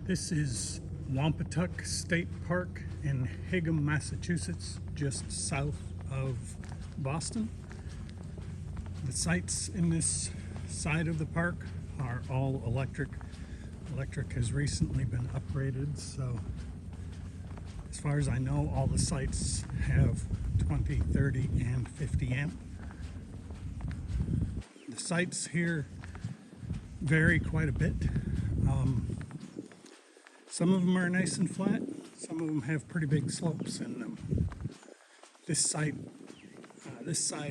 This is Wompatuck State Park in Hingham, Massachusetts, just south of Boston. The sites in this side of the park are all electric. Electric has recently been upgraded, so as far as I know, all the sites have 20, 30, and 50 amp. The sites here vary quite a bit. Some of them are nice and flat. Some of them have pretty big slopes in them. This side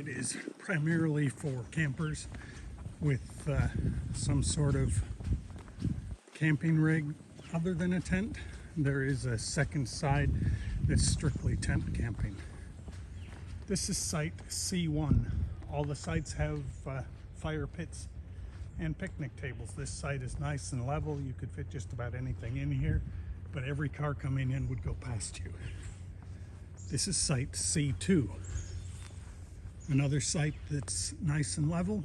is primarily for campers with some sort of camping rig other than a tent. There is a second side that's strictly tent camping. This is site C1. All the sites have fire pits and picnic tables. This site is nice and level. You could fit just about anything in here, but every car coming in would go past you. This is site C2. Another site that's nice and level.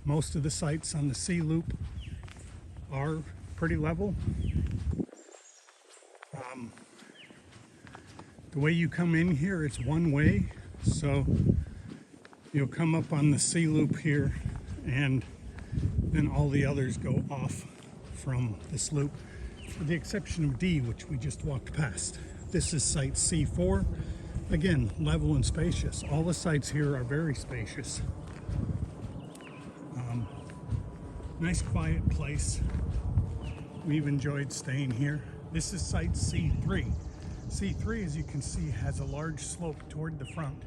Most of the sites on the C loop are pretty level. The way you come in here, it's one way, so you'll come up on the C loop here, and then all the others go off from this loop, with the exception of D, which we just walked past. This is site C4. Again, level and spacious. All the sites here are very spacious. Nice quiet place. We've enjoyed staying here. This is site C3. C3, as you can see, has a large slope toward the front.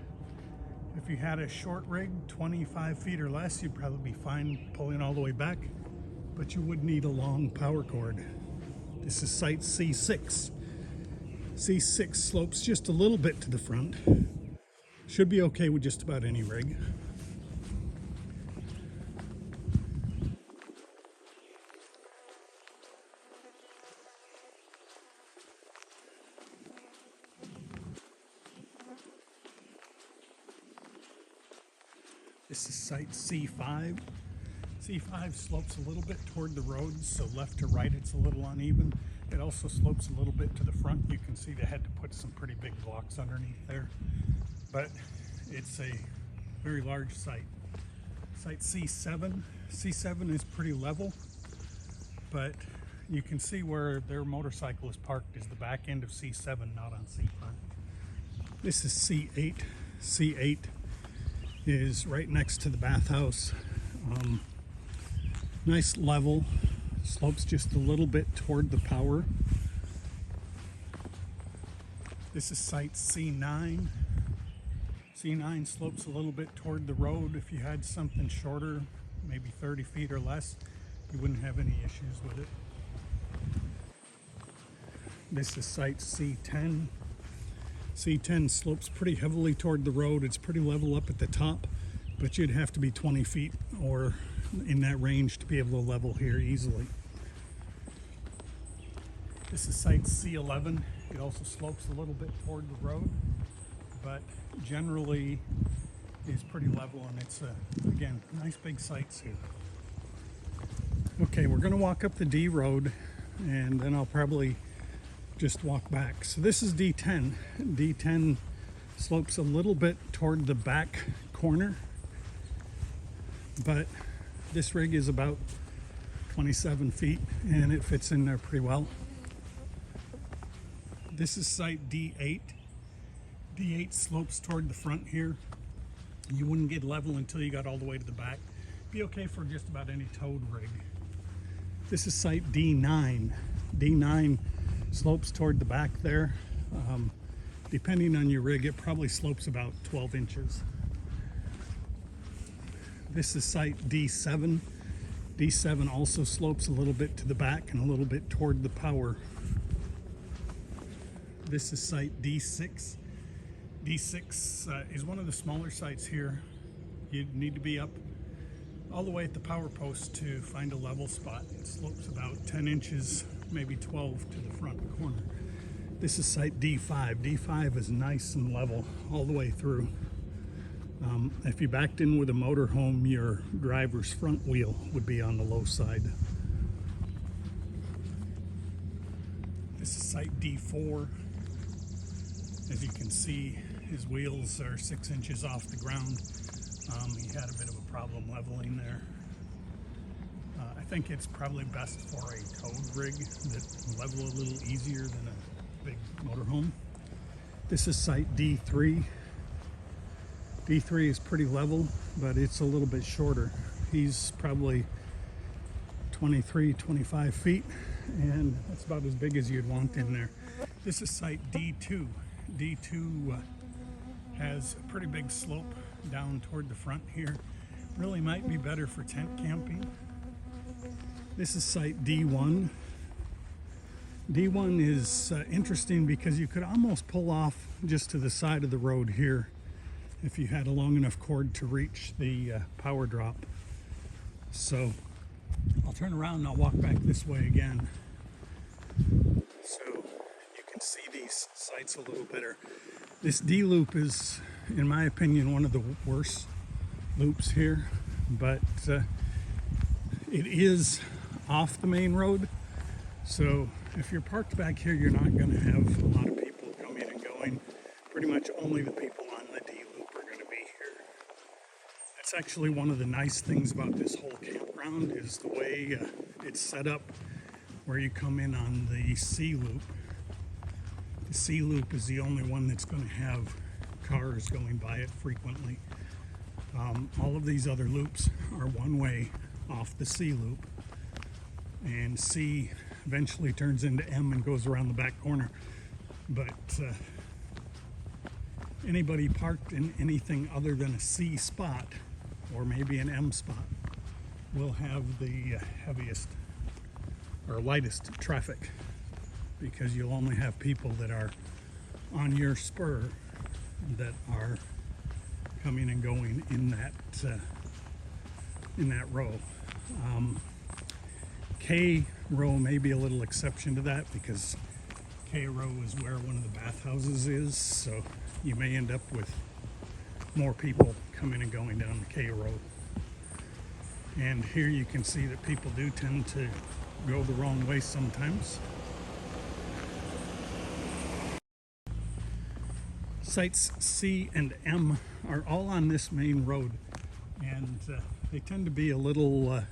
If you had a short rig, 25 feet or less, you'd probably be fine pulling all the way back, but you would need a long power cord. This is site C6. C6 slopes just a little bit to the front. Should be okay with just about any rig. This is site C5. C5 slopes a little bit toward the road, so left to right it's a little uneven. It also slopes a little bit to the front. You can see they had to put some pretty big blocks underneath there, but it's a very large site. Site C7. C7 is pretty level, but you can see where their motorcycle is parked is the back end of C7, not on C5. This is C8. C8 is right next to the bathhouse. Nice level, slopes just a little bit toward the power. This is site C9. C9 slopes a little bit toward the road. If you had something shorter, maybe 30 feet or less, you wouldn't have any issues with it. This is site C10. C10 slopes pretty heavily toward the road. It's pretty level up at the top, but you'd have to be 20 feet or in that range to be able to level here easily. This is site C11. It also slopes a little bit toward the road, but generally is pretty level, and it's again, nice big sites here. Okay, we're gonna walk up the D road, and then I'll probably just walk back. So this is D10. D10 slopes a little bit toward the back corner, but this rig is about 27 feet and it fits in there pretty well. This is site D8. D8 slopes toward the front here. You wouldn't get level until you got all the way to the back. Be okay for just about any towed rig. This is site D9. D9 slopes toward the back there. Depending on your rig, it probably slopes about 12 inches. This is site D7. D7 also slopes a little bit to the back and a little bit toward the power. This is site D6. D6 is one of the smaller sites here. You need to be up all the way at the power post to find a level spot. It slopes about 10 inches, maybe 12 to the front corner. This is site D5. D5 is nice and level all the way through. If you backed in with a motorhome, your driver's front wheel would be on the low side. This is site D4. As you can see, his wheels are 6 inches off the ground. He had a bit of a problem leveling there. I think it's probably best for a towed rig that level a little easier than a big motorhome. This is site D3. D3 is pretty level, but it's a little bit shorter. He's probably 23, 25 feet, and that's about as big as you'd want in there. This is site D2. D2 has a pretty big slope down toward the front here. Really might be better for tent camping. This is site D1. D1 is interesting because you could almost pull off just to the side of the road here if you had a long enough cord to reach the power drop. So I'll turn around and I'll walk back this way again. So you can see these sites a little better. This D loop is, in my opinion, one of the worst loops here, but it is off the main road. So if you're parked back here, you're not going to have a lot of people coming and going. Pretty much only the people on the D loop are going to be here. That's actually one of the nice things about this whole campground is the way it's set up, where you come in on the C loop. The C loop is the only one that's going to have cars going by it frequently. All of these other loops are one way off the C loop, and C eventually turns into M and goes around the back corner. But anybody parked in anything other than a C spot or maybe an M spot will have the heaviest or lightest traffic, because you'll only have people that are on your spur that are coming and going in that row. K row may be a little exception to that, because K row is where one of the bathhouses is, so you may end up with more people coming and going down the K row. And here you can see that people do tend to go the wrong way sometimes. Sites C and M are all on this main road, and they tend to be a little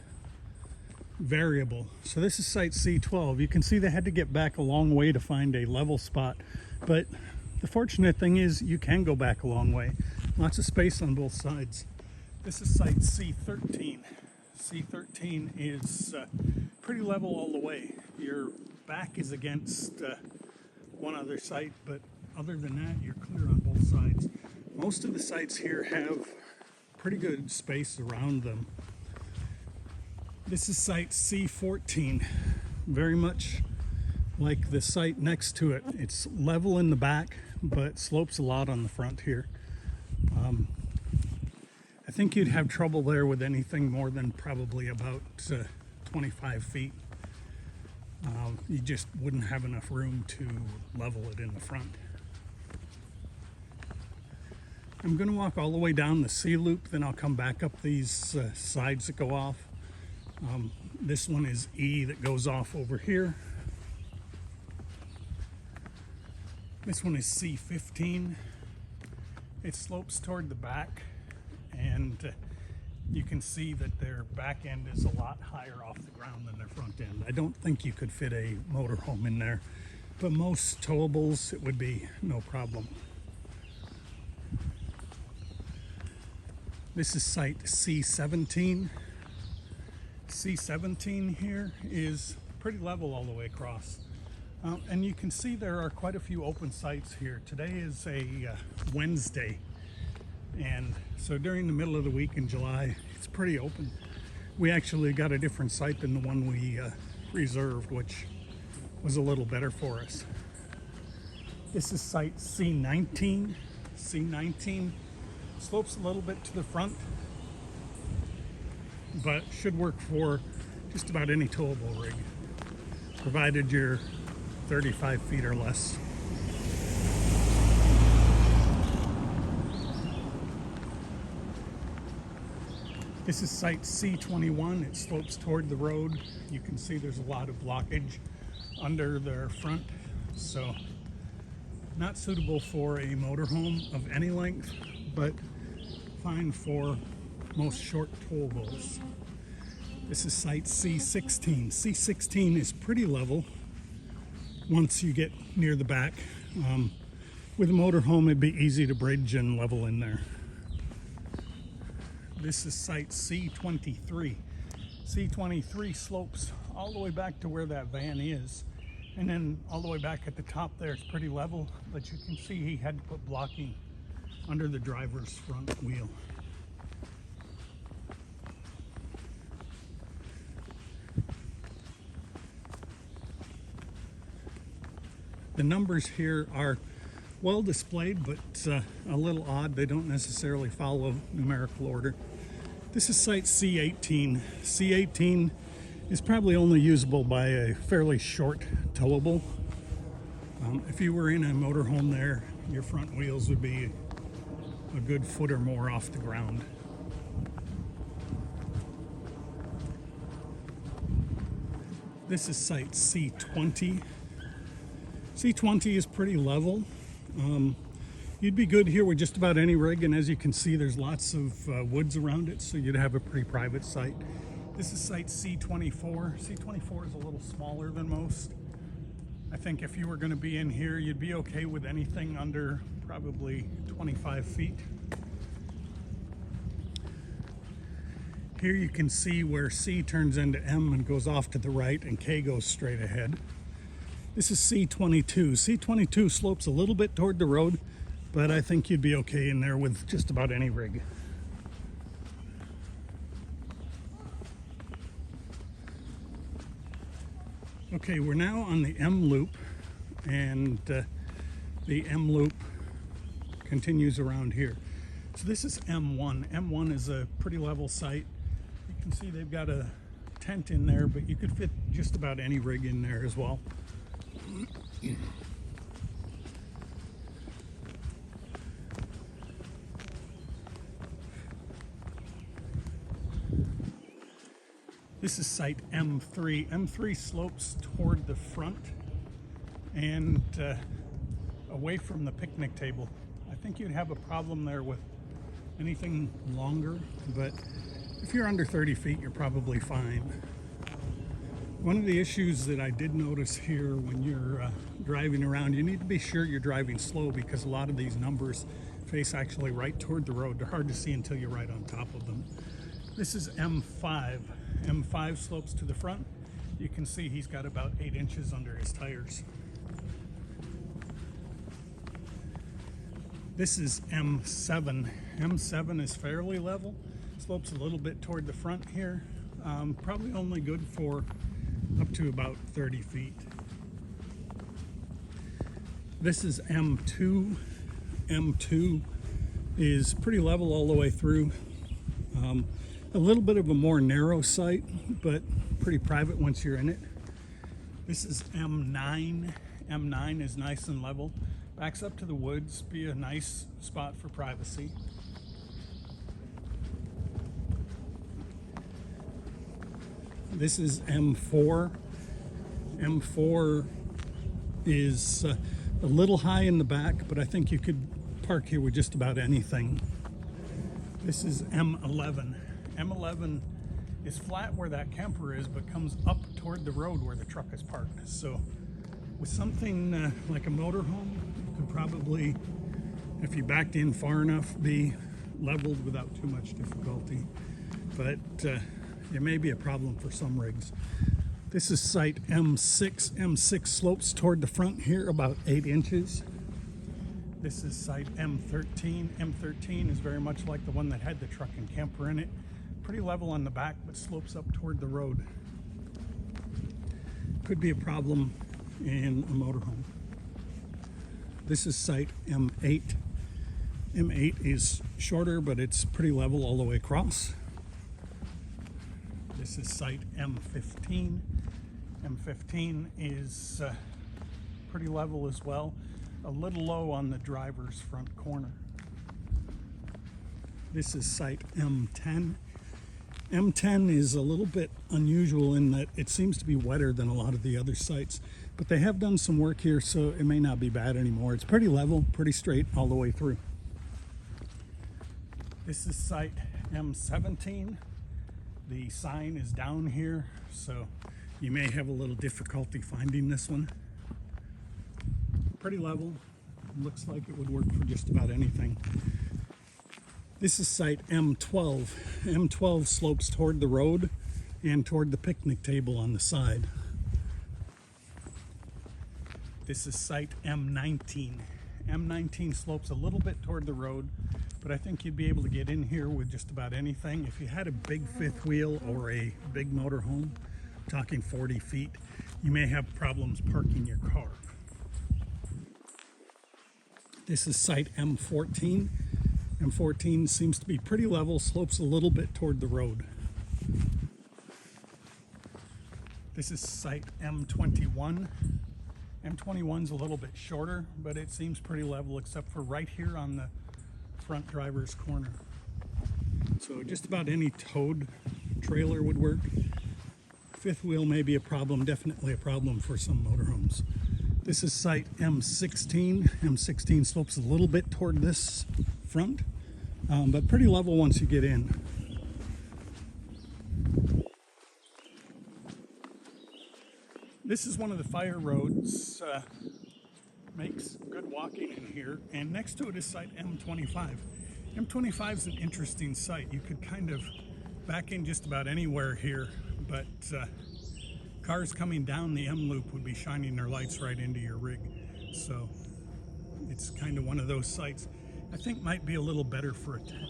variable. So this is site C12. You can see they had to get back a long way to find a level spot, but the fortunate thing is you can go back a long way. Lots of space on both sides. This is site C13. C13 is pretty level all the way. Your back is against one other site, but other than that, you're clear on both sides. Most of the sites here have pretty good space around them. This is site C14, very much like the site next to it. It's level in the back, but slopes a lot on the front here. I think you'd have trouble there with anything more than probably about 25 feet. You just wouldn't have enough room to level it in the front. I'm going to walk all the way down the C loop, then I'll come back up these sides that go off. This one is E that goes off over here. This one is C15. It slopes toward the back, and you can see that their back end is a lot higher off the ground than their front end. I don't think you could fit a motorhome in there, but most towables it would be no problem. This is site C17. C17 here is pretty level all the way across. And you can see there are quite a few open sites here. Today is a Wednesday, and so during the middle of the week in July, it's pretty open. We actually got a different site than the one we reserved, which was a little better for us. This is site C19. C19 slopes a little bit to the front, but should work for just about any towable rig, provided you're 35 feet or less. This is site C21. It slopes toward the road. You can see there's a lot of blockage under their front. So not suitable for a motorhome of any length, but fine for most short towables. This is site C16. C16 is pretty level once you get near the back. With a motorhome, it'd be easy to bridge and level in there. This is site C23. C23 slopes all the way back to where that van is. And then all the way back at the top there, it's pretty level, but you can see he had to put blocking under the driver's front wheel. The numbers here are well displayed, but a little odd. They don't necessarily follow numerical order. This is site C18. C18 is probably only usable by a fairly short towable. If you were in a motorhome there, your front wheels would be a good foot or more off the ground. This is site C20. C20 is pretty level. You'd be good here with just about any rig, and as you can see, there's lots of woods around it, so you'd have a pretty private site. This is site C24. C24 is a little smaller than most. I think if you were going to be in here, you'd be okay with anything under probably 25 feet. Here you can see where C turns into M and goes off to the right, and K goes straight ahead. This is C22. C22 slopes a little bit toward the road, but I think you'd be okay in there with just about any rig. Okay, we're now on the M loop, and the M loop continues around here. So this is M1. M1 is a pretty level site. You can see they've got a tent in there, but you could fit just about any rig in there as well. This is site M3. M3 slopes toward the front and away from the picnic table. I think you'd have a problem there with anything longer, but if you're under 30 feet, you're probably fine. One of the issues that I did notice here when you're driving around, you need to be sure you're driving slow, because a lot of these numbers face actually right toward the road. They're hard to see until you're right on top of them. This is M5. M5 slopes to the front. You can see he's got about 8 inches under his tires. This is M7. M7 is fairly level. Slopes a little bit toward the front here. Probably only good for up to about 30 feet. This is M2. M2 is pretty level all the way through. A little bit of a more narrow site, but pretty private once you're in it. This is M9. M9 is nice and level. Backs up to the woods, be a nice spot for privacy. This is M4. M4 is a little high in the back, but I think you could park here with just about anything. This is M11. M11 is flat where that camper is, but comes up toward the road where the truck is parked. So with something like a motorhome, you could probably, if you backed in far enough, be leveled without too much difficulty. But it may be a problem for some rigs. This is site M6. M6 slopes toward the front here about 8 inches. This is site M13. M13 is very much like the one that had the truck and camper in it. Pretty level on the back, but slopes up toward the road. Could be a problem in a motorhome. This is site M8. M8 is shorter, but it's pretty level all the way across. This is site M15. M15 is pretty level as well. A little low on the driver's front corner. This is site M10. M10 is a little bit unusual in that it seems to be wetter than a lot of the other sites, but they have done some work here, so it may not be bad anymore. It's pretty level, pretty straight all the way through. This is site M17. The sign is down here, so you may have a little difficulty finding this one. Pretty level. Looks like it would work for just about anything. This is site M12. M12 slopes toward the road and toward the picnic table on the side. This is site M19. M19 slopes a little bit toward the road, but I think you'd be able to get in here with just about anything. If you had a big fifth wheel or a big motorhome, talking 40 feet, you may have problems parking your car. This is site M14. M14 seems to be pretty level, slopes a little bit toward the road. This is site M21. M21's a little bit shorter, but it seems pretty level except for right here on the front driver's corner. So just about any towed trailer would work. Fifth wheel may be a problem, definitely a problem for some motorhomes. This is site M16. M16 slopes a little bit toward this front, but pretty level once you get in. This is one of the fire roads, makes good walking in here, and next to it is site M25. M25 is an interesting site. You could kind of back in just about anywhere here, but cars coming down the M loop would be shining their lights right into your rig. So it's kind of one of those sites I think might be a little better for a tent.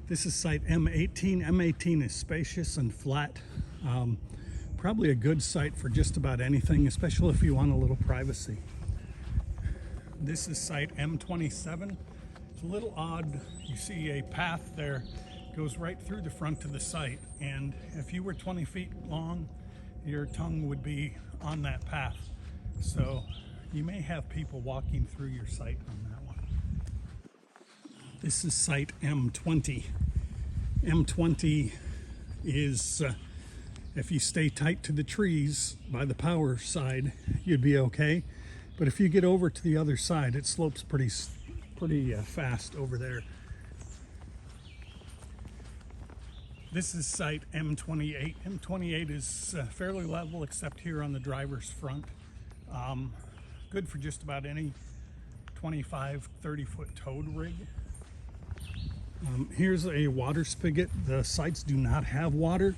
This is site M18. M18 is spacious and flat. Probably a good site for just about anything, especially if you want a little privacy. This is site M27. It's a little odd. You see a path there, goes right through the front of the site, and if you were 20 feet long, your tongue would be on that path. So you may have people walking through your site on that one. This is site M20. M20 is, if you stay tight to the trees by the power side, you'd be okay. But if you get over to the other side, it slopes pretty fast over there. This is site M28. M28 is fairly level except here on the driver's front. Good for just about any 25, 30-foot towed rig. Here's a water spigot. The sites do not have water,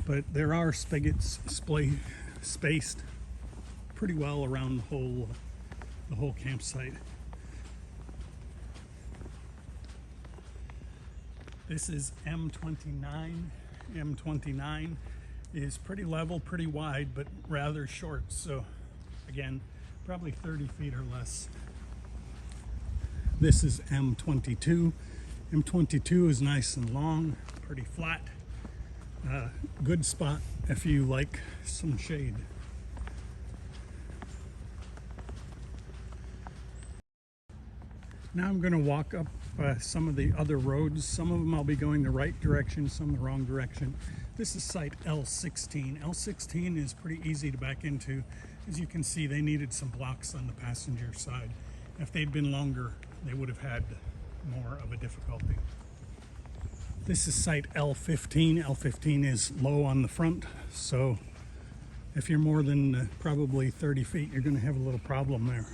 but there are spigots spaced pretty well around the whole campsite. This is M29. M29 is pretty level, pretty wide, but rather short. So again, probably 30 feet or less. This is M22. M22 is nice and long, pretty flat. Good spot if you like some shade. Now I'm going to walk up some of the other roads. Some of them I'll be going the right direction, some the wrong direction. This is site L16. L16 is pretty easy to back into. As you can see, they needed some blocks on the passenger side. If they'd been longer, they would have had more of a difficulty. This is site L15. L15 is low on the front, so if you're more than probably 30 feet, you're going to have a little problem there.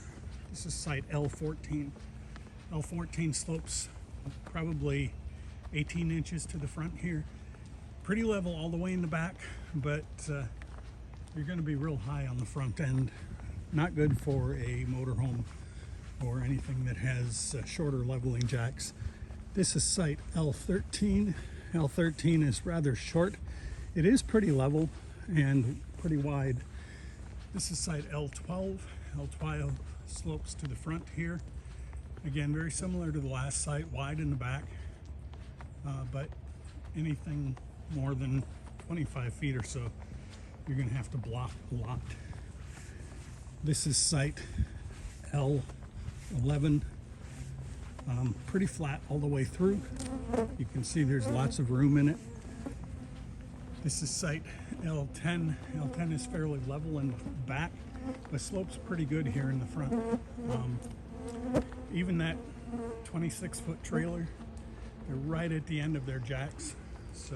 This is site L14. L14 slopes probably 18 inches to the front here. Pretty level all the way in the back, but you're going to be real high on the front end. Not good for a motorhome or anything that has shorter leveling jacks. This is site L13. L13 is rather short. It is pretty level and pretty wide. This is site L12. L12 slopes to the front here. Again, very similar to the last site, wide in the back, but anything more than 25 feet or so, you're going to have to block a lot. This is site L11. Pretty flat all the way through. You can see there's lots of room in it. This is site L10. L10 is fairly level in the back, but slope's pretty good here in the front. Even that 26-foot trailer, they're right at the end of their jacks, so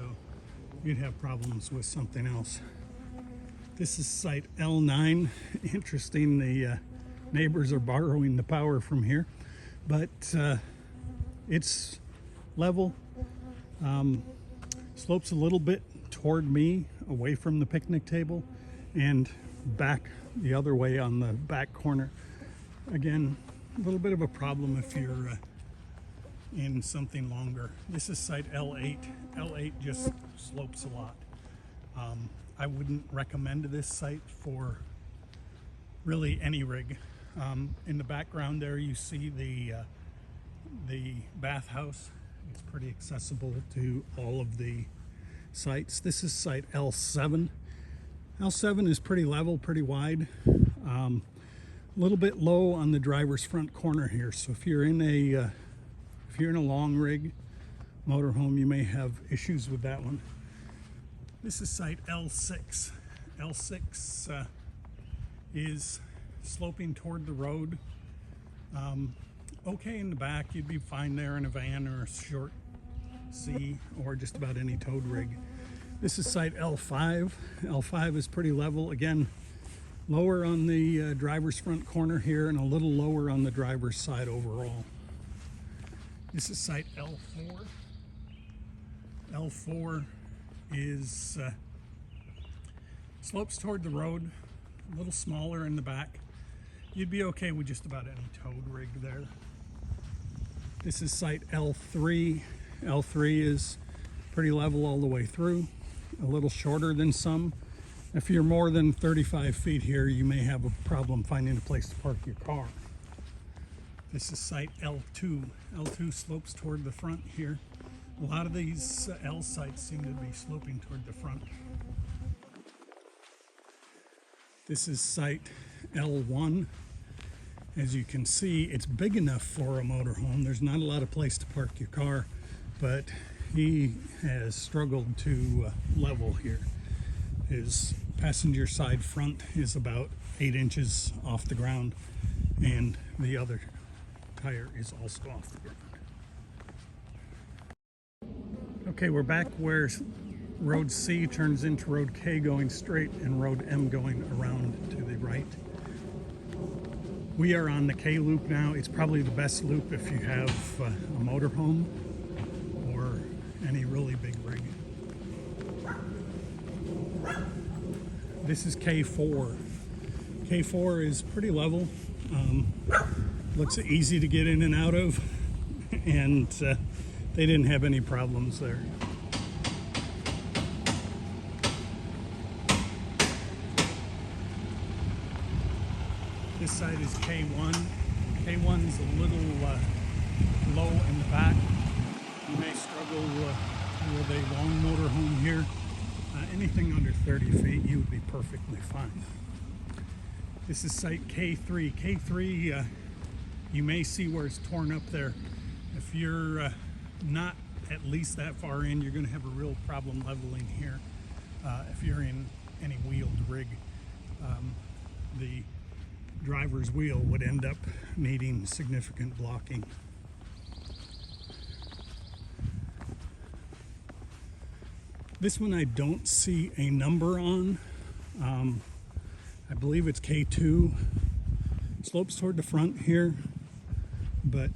you'd have problems with something else. This is site L9. Interesting, the neighbors are borrowing the power from here, but it's level. Slopes a little bit toward me, away from the picnic table, and back the other way on the back corner. Again, a little bit of a problem if you're in something longer. This is site L8. L8 just slopes a lot. I wouldn't recommend this site for really any rig. In the background there you see the bathhouse. It's pretty accessible to all of the sites. This is site L7. L7 is pretty level, pretty wide. A little bit low on the driver's front corner here. So if you're in a long rig motorhome, you may have issues with that one. This is site L6. L6 is sloping toward the road. Okay in the back, you'd be fine there in a van or a short C or just about any towed rig. This is site L5. L5 is pretty level. Again, lower on the driver's front corner here and a little lower on the driver's side overall. This is site L4. L4 is slopes toward the road, a little smaller in the back. You'd be okay with just about any towed rig there. This is site L3. L3 is pretty level all the way through, a little shorter than some. If you're more than 35 feet here, you may have a problem finding a place to park your car. This is site L2. L2 slopes toward the front here. A lot of these L sites seem to be sloping toward the front. This is site L1. As you can see, it's big enough for a motorhome. There's not a lot of place to park your car, but he has struggled to level here. His passenger side front is about 8 inches off the ground, and the other tire is also off the ground. Okay, we're back where Road C turns into Road K going straight and Road M going around to the right. We are on the K loop now. It's probably the best loop if you have a motorhome or any really big rig. This is K4. K4 is pretty level. Looks easy to get in and out of, and they didn't have any problems there. This side is K1. K1 is a little low in the back. You may struggle with a long motorhome here. Anything under 30 feet, you would be perfectly fine. This is site K3. K3, you may see where it's torn up there. If you're not at least that far in, you're going to have a real problem leveling here. If you're in any wheeled rig, the driver's wheel would end up needing significant blocking. This one I don't see a number on. I believe it's K2. Slopes toward the front here, but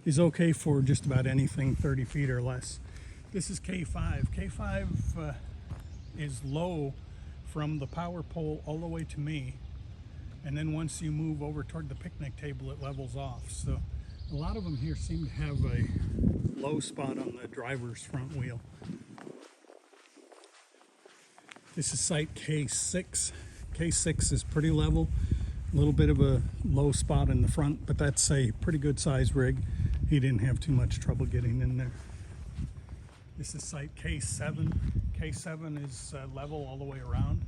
is okay for just about anything 30 feet or less. This is K5. K5 is low from the power pole all the way to me, and then once you move over toward the picnic table, it levels off. So a lot of them here seem to have a low spot on the driver's front wheel. This is site K6. K6 is pretty level, a little bit of a low spot in the front, but that's a pretty good size rig. He didn't have too much trouble getting in there. This is site K7. K7 is level all the way around.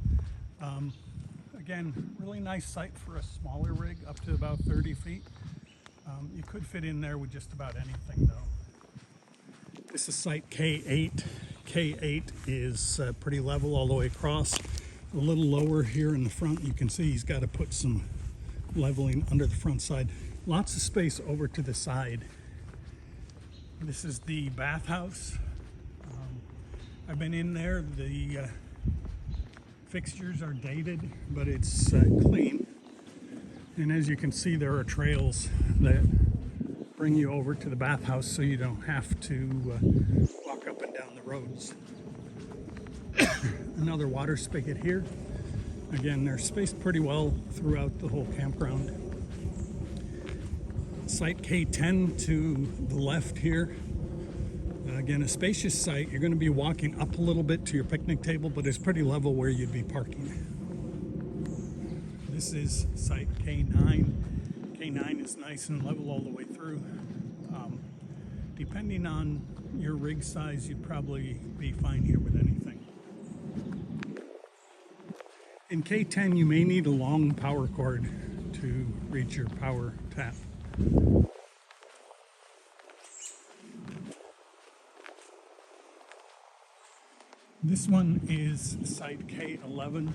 Again, really nice site for a smaller rig, up to about 30 feet. You could fit in there with just about anything though. This is site K8. K8 is pretty level all the way across. A little lower here in the front, you can see he's got to put some leveling under the front side. Lots of space over to the side. This is the bathhouse. I've been in there. The fixtures are dated, but it's clean. And as you can see, there are trails that bring you over to the bathhouse so you don't have to walk up and down the roads. Another water spigot here. Again, they're spaced pretty well throughout the whole campground. Site K10 to the left here. Again, a spacious site. You're going to be walking up a little bit to your picnic table, but it's pretty level where you'd be parking. This is site K9. K9 is nice and level all the way through. Depending on your rig size, you'd probably be fine here with anything. In K10, you may need a long power cord to reach your power tap. This one is site K11.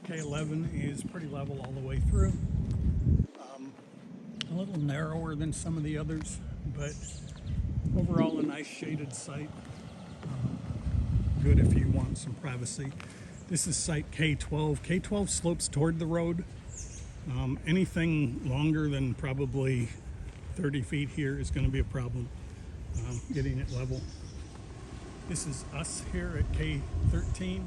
K11 is pretty level all the way through. A little narrower than some of the others, but overall a nice shaded site. Good if you want some privacy. This is site K12. K12 slopes toward the road. Anything longer than probably 30 feet here is going to be a problem getting it level. This is us here at K13.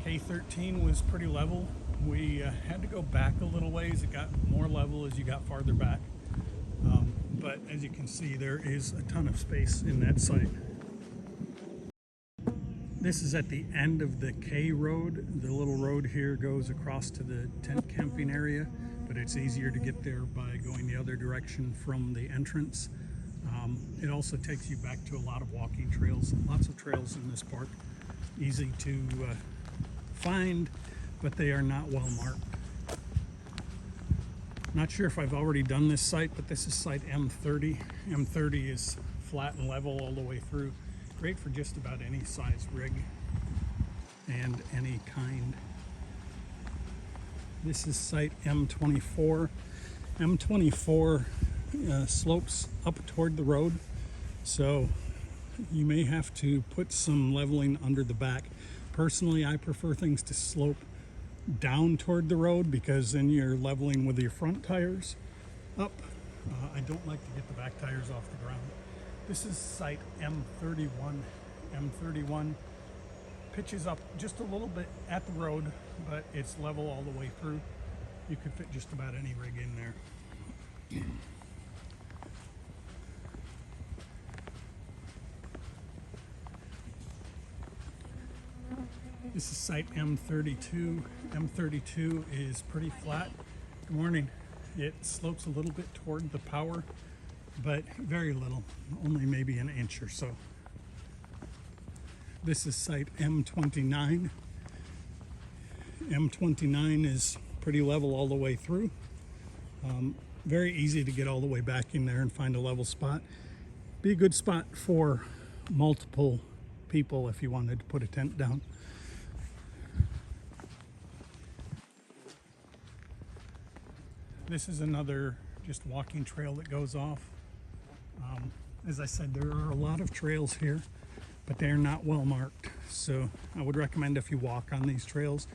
K13 was pretty level. We had to go back a little ways. It got more level as you got farther back. But as you can see, there is a ton of space in that site. This is at the end of the K road. The little road here goes across to the tent camping area, but it's easier to get there by going the other direction from the entrance. It also takes you back to a lot of walking trails. Lots of trails in this park. Easy to find, but they are not well marked. Not sure if I've already done this site, but this is site M30. M30 is flat and level all the way through. Great for just about any size rig and any kind. This is site M24. M24 slopes up toward the road, so you may have to put some leveling under the back. Personally, I prefer things to slope down toward the road because then you're leveling with your front tires up. I don't like to get the back tires off the ground. This is site M31. M31 pitches up just a little bit at the road, but it's level all the way through. You could fit just about any rig in there. This is site M32. M32 is pretty flat. Good morning. It slopes a little bit toward the power, but very little, only maybe an inch or so. This is site M29. M29 is pretty level all the way through. Very easy to get all the way back in there and find a level spot. Be a good spot for multiple people if you wanted to put a tent down. This is another just walking trail that goes off. As I said, there are a lot of trails here, but they are not well marked. So I would recommend if you walk on these trails,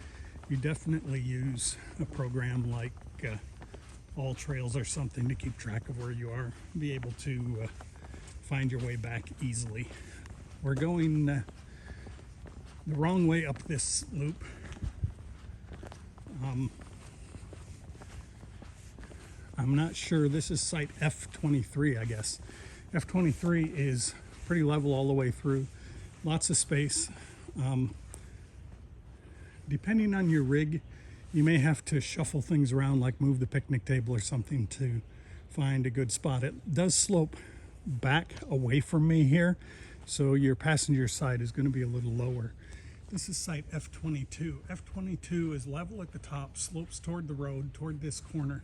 you definitely use a program like All Trails or something to keep track of where you are, be able to find your way back easily. We're going the wrong way up this loop. I'm not sure. This is site F23, I guess. F23 is pretty level all the way through. Lots of space. Depending on your rig, you may have to shuffle things around, like move the picnic table or something to find a good spot. It does slope back away from me here, so your passenger side is going to be a little lower. This is site F22. F22 is level at the top, slopes toward the road, toward this corner,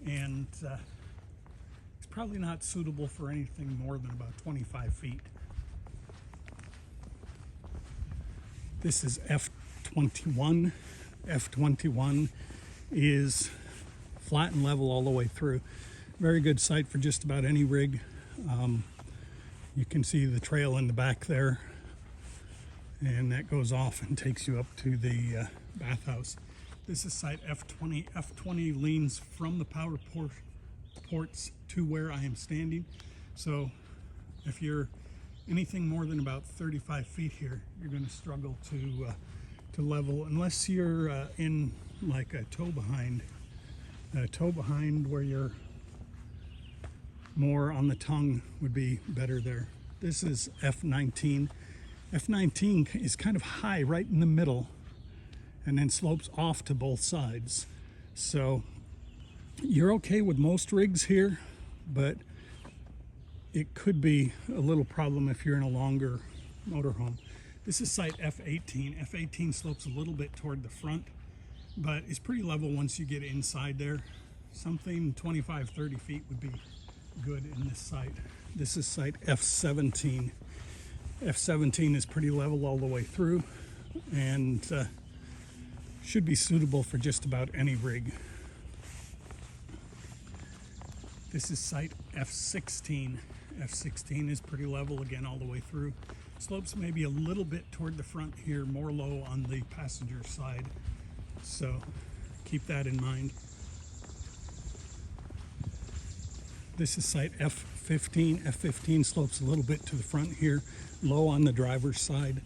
and it's probably not suitable for anything more than about 25 feet. This is F21. F21 is flat and level all the way through. Very good site for just about any rig. You can see the trail in the back there, and that goes off and takes you up to the bathhouse. This is site F20. F20 leans from the power ports to where I am standing. So if you're anything more than about 35 feet here, you're going to struggle to level unless you're in like a tow behind. A tow behind where you're more on the tongue would be better there. This is F19. F19 is kind of high right in the middle and then slopes off to both sides. So you're okay with most rigs here, but it could be a little problem if you're in a longer motorhome. This is site F18. F18 slopes a little bit toward the front, but it's pretty level once you get inside there. Something 25-30 feet would be good in this site. This is site F17. F17 is pretty level all the way through and should be suitable for just about any rig. This is site F16. F16 is pretty level again all the way through. Slopes maybe a little bit toward the front here, more low on the passenger side. So keep that in mind. This is site F15. F15 slopes a little bit to the front here, low on the driver's side.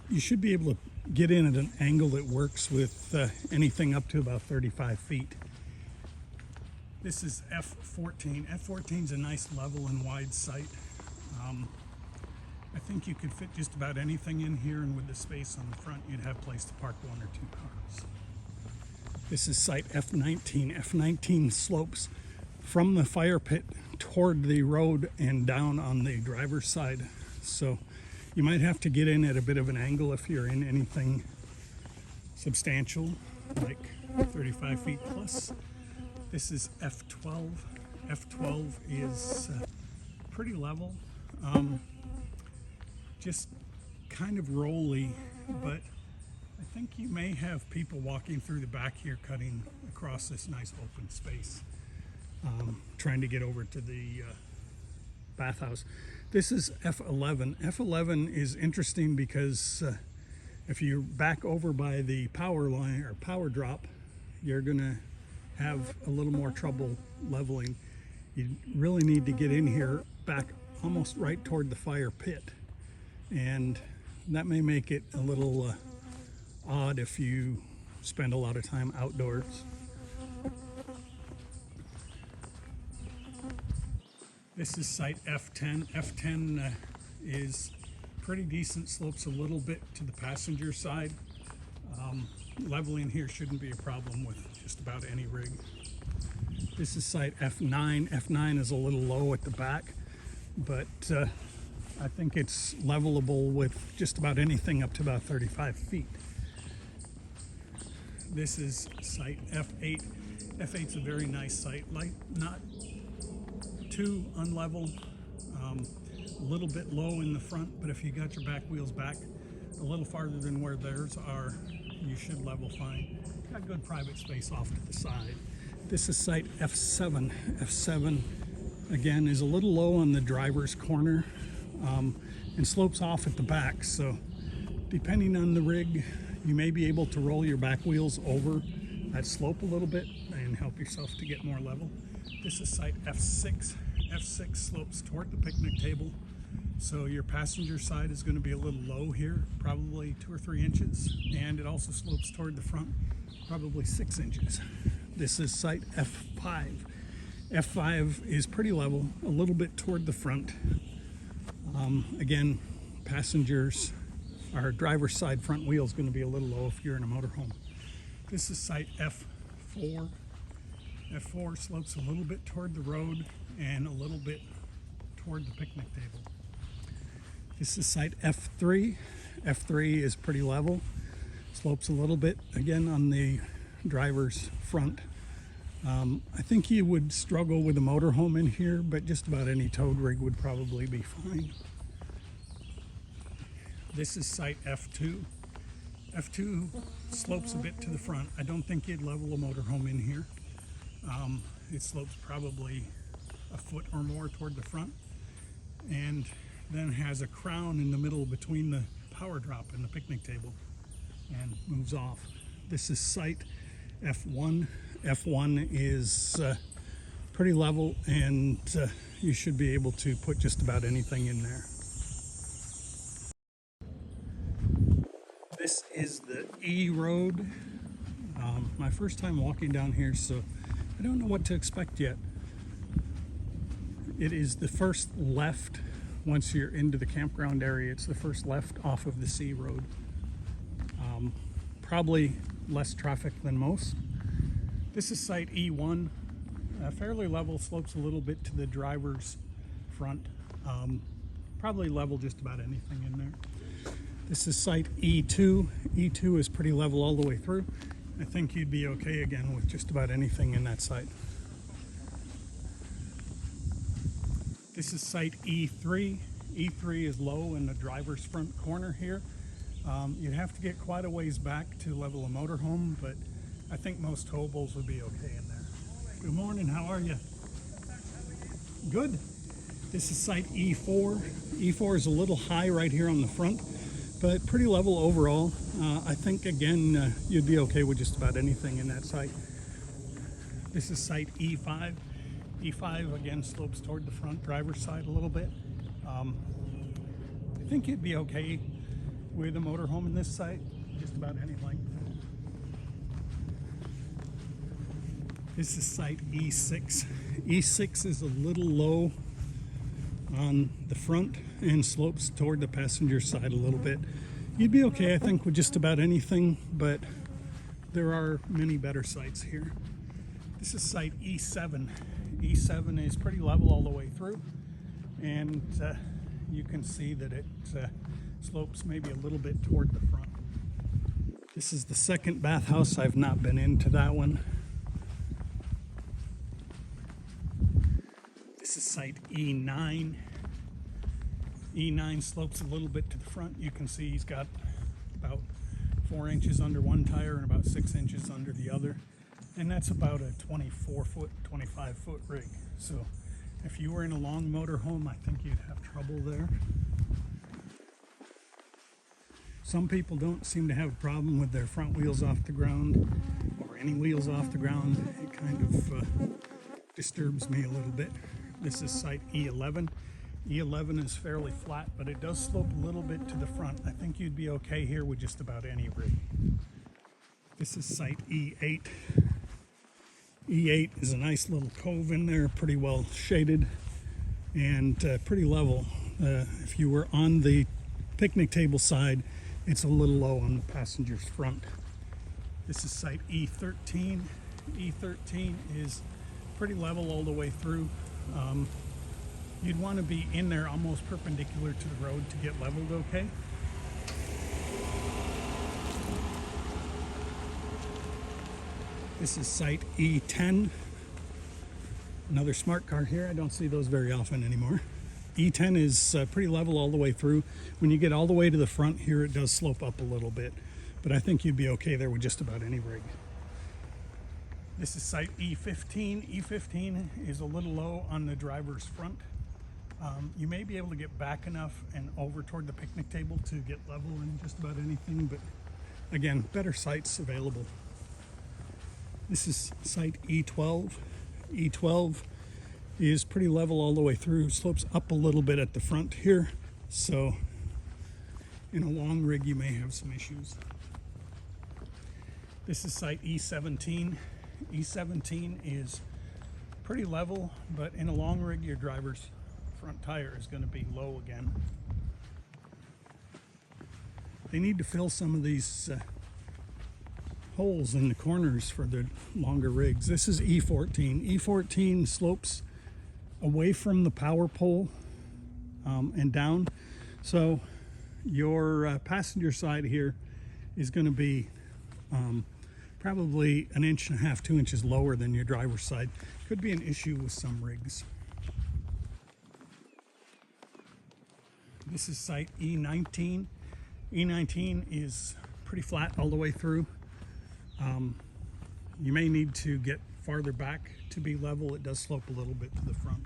You should be able to get in at an angle that works with anything up to about 35 feet. This is F14. F14 is a nice level and wide site. I think you could fit just about anything in here, and with the space on the front, you'd have place to park 1 or 2 cars. This is site F19. F19 slopes from the fire pit toward the road and down on the driver's side. So you might have to get in at a bit of an angle if you're in anything substantial, like 35 feet plus. This is F12. F12 is pretty level. Just kind of rolly, but I think you may have people walking through the back here cutting across this nice open space, trying to get over to the bathhouse. This is F11. F11 is interesting because if you back over by the power line or power drop, you're gonna have a little more trouble leveling. You really need to get in here back almost right toward the fire pit, and that may make it a little odd if you spend a lot of time outdoors. This is site F10. F10 is pretty decent, slopes a little bit to the passenger side. Leveling here shouldn't be a problem with just about any rig. This is site F9. F9 is a little low at the back, but I think it's levelable with just about anything up to about 35 feet. This is site F8. F8's a very nice site, not too unlevel, a little bit low in the front, but if you got your back wheels back a little farther than where theirs are, you should level fine. Got good private space off to the side. This is site F7. F7 again is a little low on the driver's corner and slopes off at the back, so depending on the rig, you may be able to roll your back wheels over that slope a little bit and help yourself to get more level. This is site F6. F6 slopes toward the picnic table, so your passenger side is going to be a little low here, probably 2 or 3 inches, and it also slopes toward the front, probably 6 inches. This is site F5. F5 is pretty level, a little bit toward the front. Again, passengers, our driver's side front wheel is going to be a little low if you're in a motorhome. This is site F4. F4 slopes a little bit toward the road and a little bit toward the picnic table. This is site F3. F3 is pretty level, slopes a little bit again on the driver's front. I think you would struggle with a motorhome in here, but just about any towed rig would probably be fine. This is site F2. F2 slopes a bit to the front. I don't think you'd level a motorhome in here. It slopes probably a foot or more toward the front, and then has a crown in the middle between the power drop and the picnic table and moves off. This is site F1. F1 is pretty level, and you should be able to put just about anything in there. This is the E road. My first time walking down here, so I don't know what to expect yet. It is the first left once you're into the campground area. It's the first left off of the C road. Probably less traffic than most. This is site E1. Fairly level, slopes a little bit to the driver's front. Probably level just about anything in there. This is site E2. E2 is pretty level all the way through. I think you'd be okay again with just about anything in that site. This is site E3. E3 is low in the driver's front corner here. You'd have to get quite a ways back to level a motorhome, but I think most towables would be okay in there. Good morning, how are you? Good. This is site E4. E4 is a little high right here on the front, but pretty level overall. I think, again, you'd be okay with just about anything in that site. This is site E5. E5, again, slopes toward the front driver's side a little bit. I think you'd be okay with a motorhome in this site, just about any length. This is site E6. E6 is a little low on the front and slopes toward the passenger side a little bit. You'd be okay, I think, with just about anything, but there are many better sites here. This is site E7. E7 is pretty level all the way through, and you can see that it slopes maybe a little bit toward the front. This is the second bathhouse. I've not been into that one. This is site E9. E9 slopes a little bit to the front. You can see he's got about 4 inches under one tire and about 6 inches under the other. And that's about a 24-foot, 25-foot rig. So if you were in a long motorhome, I think you'd have trouble there. Some people don't seem to have a problem with their front wheels off the ground or any wheels off the ground. It kind of disturbs me a little bit. This is site E11. E11 is fairly flat, but it does slope a little bit to the front. I think you'd be okay here with just about any rig. This is site E8. E8 is a nice little cove in there, pretty well shaded and pretty level. If you were on the picnic table side, it's a little low on the passenger's front. This is site E13. E13 is pretty level all the way through. You'd want to be in there almost perpendicular to the road to get leveled okay. This is site E10. Another smart car here. I don't see those very often anymore. E10 is pretty level all the way through. When you get all the way to the front here, it does slope up a little bit, but I think you'd be okay there with just about any rig. This is site E15. E15 is a little low on the driver's front. You may be able to get back enough and over toward the picnic table to get level in just about anything, but again, better sites available. This is site E12. E12 is pretty level all the way through, slopes up a little bit at the front here, so in a long rig you may have some issues. This is site E17. E17 is pretty level, but in a long rig your driver's front tire is going to be low again. They need to fill some of these holes in the corners for the longer rigs. This is E14. E14 slopes away from the power pole and down, so your passenger side here is going to be probably 1.5 inches, 2 inches lower than your driver's side. Could be an issue with some rigs. This is site E19. E19 is pretty flat all the way through. You may need to get farther back to be level. It does slope a little bit to the front.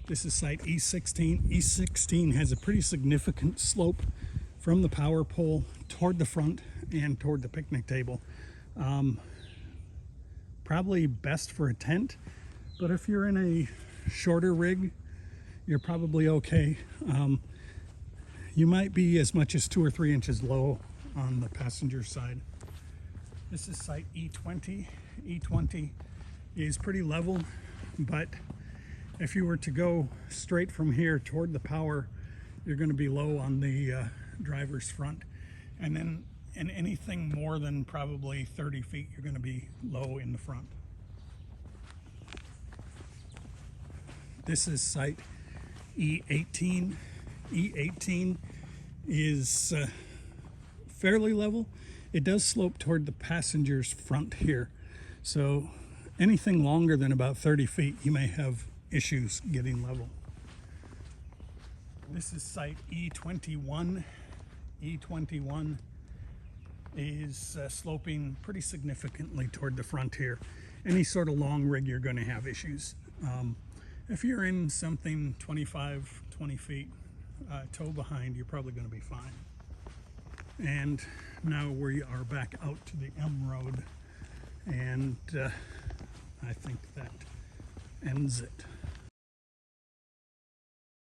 This is site E16. E16 has a pretty significant slope from the power pole toward the front and toward the picnic table. Probably best for a tent, but if you're in a shorter rig, you're probably okay. You might be as much as 2 or 3 inches low on the passenger side. This is site E20. E20 is pretty level, but if you were to go straight from here toward the power, you're going to be low on the driver's front. And then in anything more than probably 30 feet, you're going to be low in the front. This is site E18. E18 is fairly level. It does slope toward the passenger's front here. So anything longer than about 30 feet, you may have issues getting level. This is site E21. E21 is sloping pretty significantly toward the front here. Any sort of long rig, you're going to have issues. If you're in something 25, 20 feet tow behind, you're probably going to be fine. And now we are back out to the M road, and I think that ends it.